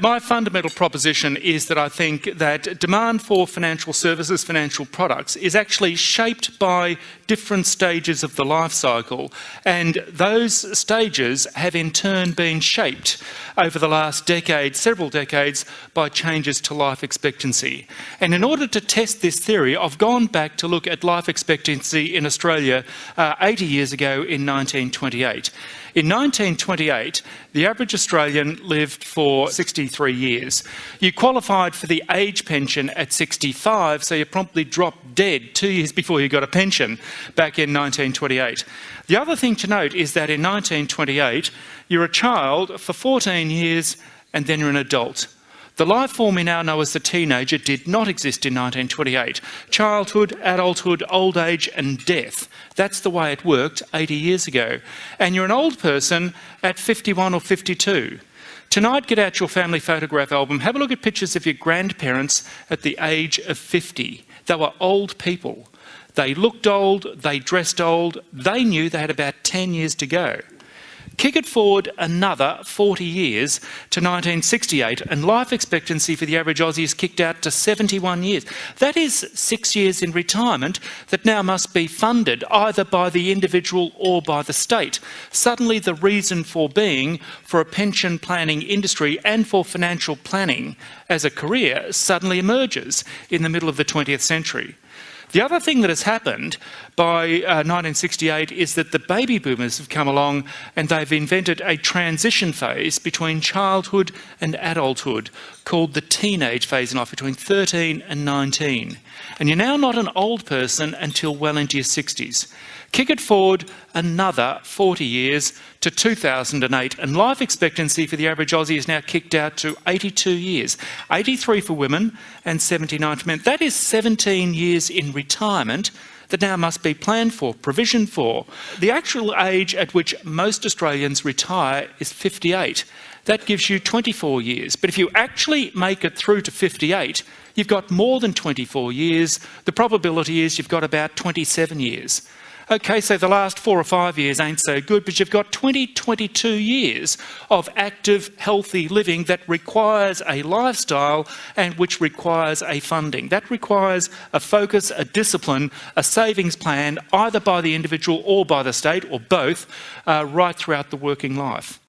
My fundamental proposition is that I think that demand for financial services, financial products, is actually shaped by different stages of the life cycle, and those stages have in turn been shaped over the last decade, several decades, by changes to life expectancy. And in order to test this theory, I've gone back to look at life expectancy in Australia 80 years ago in 1928. In 1928, the average Australian lived for 63 years. You qualified for the age pension at 65, so you promptly dropped dead 2 years before you got a pension back in 1928. The other thing to note is that in 1928, you're a child for 14 years and then you're an adult. The life form we now know as the teenager did not exist in 1928. Childhood, adulthood, old age and death. That's the way it worked 80 years ago. And you're an old person at 51 or 52. Tonight, get out your family photograph album, have a look at pictures of your grandparents at the age of 50. They were old people. They looked old, they dressed old, they knew they had about 10 years to go. Kick it forward another 40 years to 1968 and life expectancy for the average Aussie is kicked out to 71 years. That is 6 years in retirement that now must be funded either by the individual or by the state. Suddenly the reason for being for a pension planning industry and for financial planning as a career suddenly emerges in the middle of the 20th century. The other thing that has happened by 1968 is that the baby boomers have come along and they've invented a transition phase between childhood and adulthood called the teenage phase in life, between 13 and 19. And you're now not an old person until well into your 60s. Kick it forward another 40 years to 2008 and life expectancy for the average Aussie is now kicked out to 82 years. 83 for women and 79 for men. That is 17 years in retirement that now must be planned for, provisioned for. The actual age at which most Australians retire is 58. That gives you 24 years. But if you actually make it through to 58, you've got more than 24 years. The probability is you've got about 27 years. Okay, so the last 4 or 5 years ain't so good, but you've got 22 years of active, healthy living that requires a lifestyle and which requires a funding. That requires a focus, a discipline, a savings plan, either by the individual or by the state, or both, right throughout the working life.